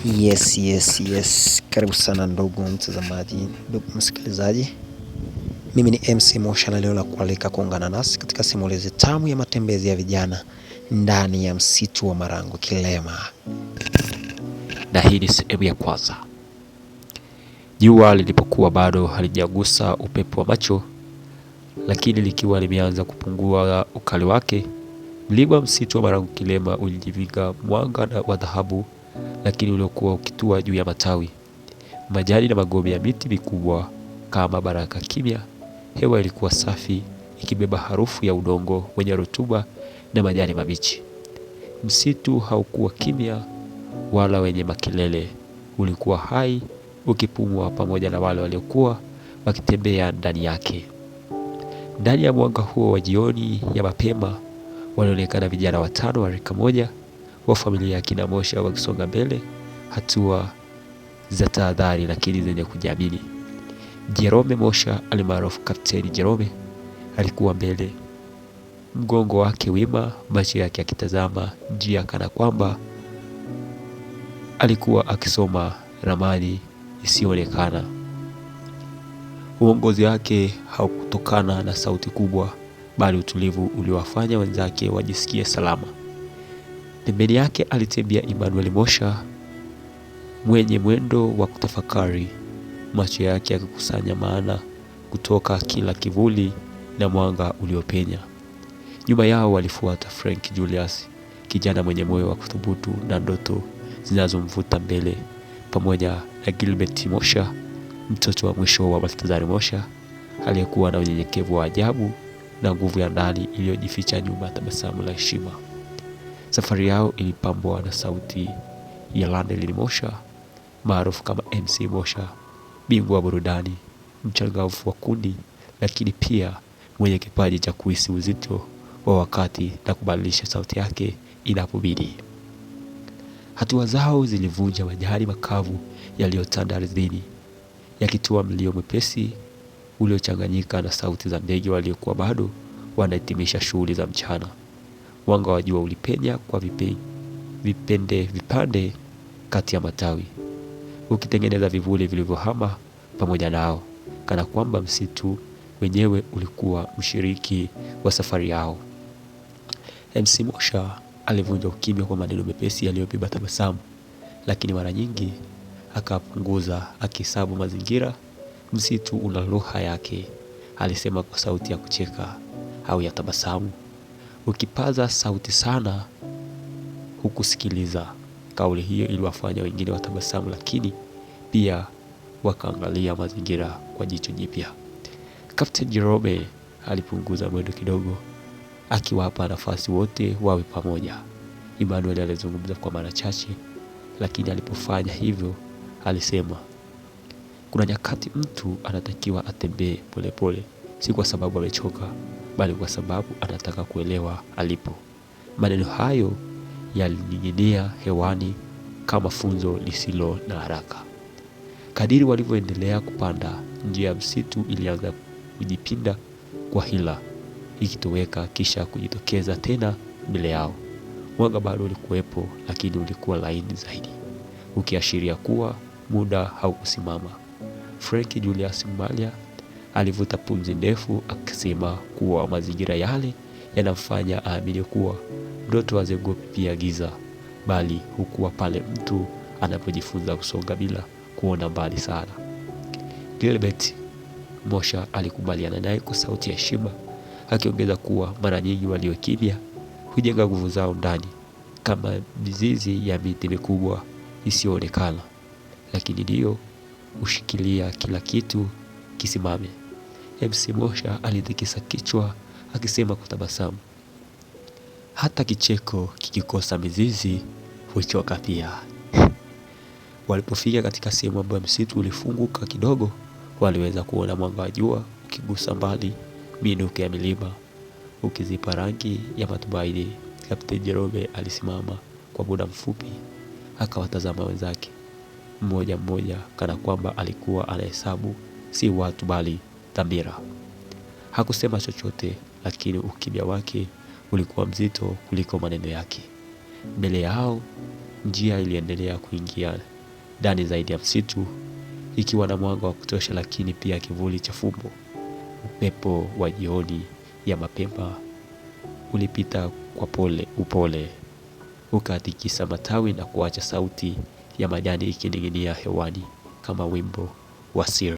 Yes. Karibu sana ndugu mtazamaji, ndugu msikilizaji. Mimi ni MC Mosha na leo la kualika kuungana nasi katika simulizi tamu ya matembezi ya vijana ndani ya msitu wa Marangu Kilema. Na hii ni sehemu ya kwanza. Jua lilipokuwa bado halijagusa upepo wa macho, lakini likiwa limeanza kupungua ukali wake, mlima msitu wa Marangu Kilema ulijivika mwanga wa dhahabu, lakini uliokuwa ukitua juu ya matawi, majani na magome ya miti mikubwa kama baraka kimya. Hewa ilikuwa safi, ikibeba harufu ya udongo wenye rutuba na majani mabichi. Msitu haukuwa kimya wala wenye makelele, ulikuwa hai, ukipumua pamoja na wale waliokuwa wakitembea ndani yake. Ndani ya mwanga huo wa jioni ya mapema, walionekana vijana watano wa rika moja wa familia ya kina Mosha wakisonga mbele, hatua za tahadhari lakini zenye kujiamini. Jerome Mosha almaarufu Kapteni Jerome alikuwa mbele, mgongo wake wima, macho yake akitazama njia kana kwamba alikuwa akisoma ramani isiyoonekana. Uongozi wake haukutokana na sauti kubwa, bali utulivu uliowafanya wenzake wajisikie salama. Pembeni yake alitembea Emmanuel Mosha, mwenye mwendo wa kutafakari, macho yake yakikusanya maana kutoka kila kivuli na mwanga uliopenya. Nyuma yao walifuata Frank Julius, kijana mwenye moyo wa kuthubutu na ndoto zinazomvuta mbele, pamoja na Gilbert Mosha, mtoto wa mwisho wa Baltazar Mosha, aliyekuwa na unyenyekevu wa ajabu na nguvu ya ndani iliyojificha nyuma ya tabasamu la heshima. Safari yao ilipambwa na sauti ya Landel Mosha, maarufu kama MC Mosha, bingwa wa burudani, mchangamfu wa kundi, lakini pia mwenye kipaji cha kuhisi uzito wa wakati na kubadilisha sauti yake inapobidi. Hatua zao zilivunja majani makavu yaliyotanda ardhini, yakitoa mlio mwepesi uliochanganyika na sauti za ndege waliokuwa bado wanahitimisha shughuli za mchana. Mwanga wa jua ulipenya kwa vipande kati ya matawi, ukitengeneza vivuli vilivyohama pamoja nao, kana kwamba msitu wenyewe ulikuwa mshiriki wa safari yao. MC Mosha alivunja ukimya kwa maneno mepesi yaliyobeba tabasamu, lakini mara nyingi akapunguza, akihesabu mazingira. Msitu una lugha yake, alisema kwa sauti ya kucheka au ya tabasamu. Ukipaza sauti sana hukusikiliza. Kauli hiyo iliwafanya wengine watabasamu, lakini pia wakaangalia mazingira kwa jicho jipya. Kapteni Jerome alipunguza mwendo kidogo, akiwapa nafasi wote wawe pamoja. Emmanuel alizungumza kwa mara chache, lakini alipofanya hivyo alisema, kuna nyakati mtu anatakiwa atembee polepole, si kwa sababu amechoka, bali kwa sababu anataka kuelewa alipo. Maneno hayo yalining'inia hewani kama funzo lisilo na haraka. Kadiri walivyoendelea kupanda, njia ya msitu ilianza kujipinda kwa hila, ikitoweka kisha kujitokeza tena mbele yao. Mwanga bado ulikuwepo, lakini ulikuwa laini zaidi, ukiashiria kuwa muda haukusimama. Frank Julius Mmalia alivuta pumzi ndefu, akisema kuwa mazingira yale yanamfanya aamini kuwa ndoto haziogopi pia giza, bali hukuwa pale mtu anapojifunza kusonga bila kuona mbali sana. Gilbert Mosha alikubaliana naye kwa sauti ya heshima, akiongeza kuwa mara nyingi walio kimya hujenga nguvu zao ndani kama mizizi ya miti mikubwa isiyoonekana, lakini ndio ushikilia kila kitu kisimame. MC Mosha alitikisa kichwa, akisema kwa tabasamu, hata kicheko kikikosa mizizi huchoka pia. Walipofika katika sehemu ambayo msitu ulifunguka kidogo, waliweza kuona mwanga wa jua ukigusa mbali miinuko ya milima, ukizipa rangi ya matumaini. Kapteni Jerome alisimama kwa muda mfupi, akawatazama wenzake mmoja mmoja, kana kwamba alikuwa anahesabu si watu bali dhamira. Hakusema chochote, lakini ukimya wake ulikuwa mzito kuliko maneno yake. Mbele yao Njia iliendelea kuingia ndani zaidi ya msitu, ikiwa na mwanga wa kutosha, lakini pia kivuli cha fumbo. Upepo wa jioni ya mapema ulipita kwa upole, ukatikisa matawi na kuacha sauti ya majani ikining'inia hewani kama wimbo wa siri.